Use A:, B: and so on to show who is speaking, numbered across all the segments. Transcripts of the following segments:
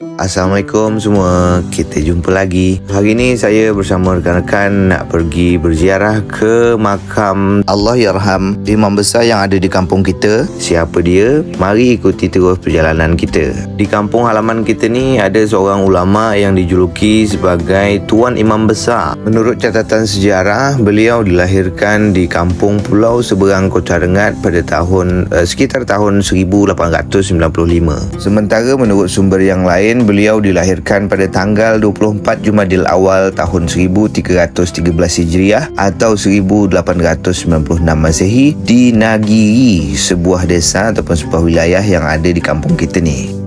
A: Assalamualaikum semua, kita jumpa lagi. Hari ini saya bersama rekan-rekan nak pergi berziarah ke makam Allahyarham Imam besar yang ada di kampung kita. Siapa dia? Mari ikuti terus perjalanan kita. Di kampung halaman kita ni ada seorang ulama yang dijuluki sebagai Tuan Imam Besar. Menurut catatan sejarah, beliau dilahirkan di kampung Pulau Seberang Kota Rengat pada sekitar tahun 1895. Sementara menurut sumber yang lain, beliau dilahirkan pada tanggal 24 Jumadil Awal tahun 1313 Hijriah atau 1896 Masehi di Nagiri, sebuah desa ataupun sebuah wilayah yang ada di kampung kita ni.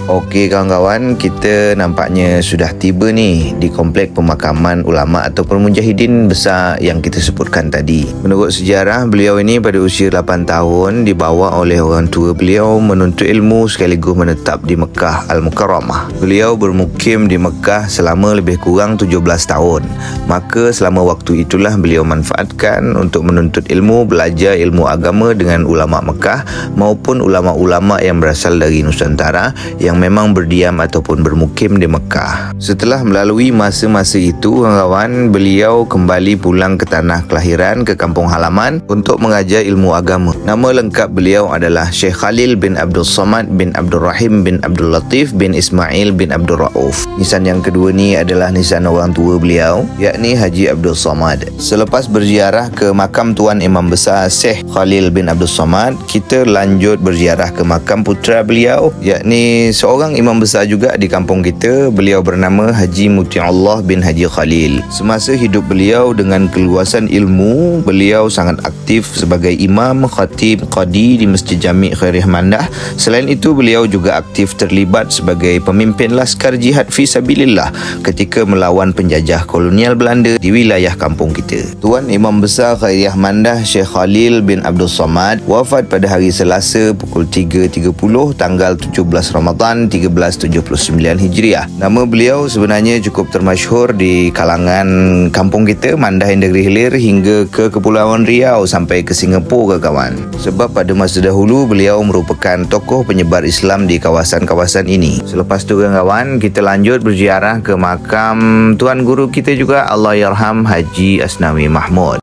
A: Okey kawan-kawan, kita nampaknya sudah tiba ni di komplek pemakaman ulama ataupun mujahidin besar yang kita sebutkan tadi. Menurut sejarah, beliau ini pada usia 8 tahun dibawa oleh orang tua beliau menuntut ilmu sekaligus menetap di Mekah Al-Mukarramah. Beliau bermukim di Mekah selama lebih kurang 17 tahun. Maka selama waktu itulah beliau manfaatkan untuk menuntut ilmu, belajar ilmu agama dengan ulama Mekah maupun ulama-ulama yang berasal dari Nusantara yang memang berdiam ataupun bermukim di Mekah. Setelah melalui masa-masa itu, kawan-kawan, beliau kembali pulang ke tanah kelahiran, ke kampung halaman untuk mengajar ilmu agama. Nama lengkap beliau adalah Syekh Khalil bin Abdul Samad bin Abdul Rahim bin Abdul Latif bin Ismail bin Abdul Rauf. Nisan yang kedua ni adalah nisan orang tua beliau, yakni Haji Abdul Samad. Selepas berziarah ke makam Tuan Imam Besar Syekh Khalil bin Abdul Samad, kita lanjut berziarah ke makam putera beliau, yakni seorang imam besar juga di kampung kita. Beliau bernama Haji Muti'ullah bin Haji Khalil. Semasa hidup beliau dengan keluasan ilmu, beliau sangat aktif sebagai imam, khatib, qadi di Masjid Jami' Khairiyah Mandah. Selain itu, beliau juga aktif terlibat sebagai pemimpin laskar jihad fi sabilillah ketika melawan penjajah kolonial Belanda di wilayah kampung kita. Tuan Imam Besar Khairiyah Mandah Syekh Khalil bin Abdul Samad wafat pada hari Selasa pukul 3.30 tanggal 17 Ramadan 1379 Hijriah. Nama beliau sebenarnya cukup termasyhur di kalangan kampung kita, Mandah Negeri Hilir hingga ke Kepulauan Riau sampai ke Singapura kawan. Sebab pada masa dahulu beliau merupakan tokoh penyebar Islam di kawasan-kawasan ini. Selepas tu kawan, kita lanjut berziarah ke makam tuan guru kita juga, Allahyarham Haji Asnawi Mahmud.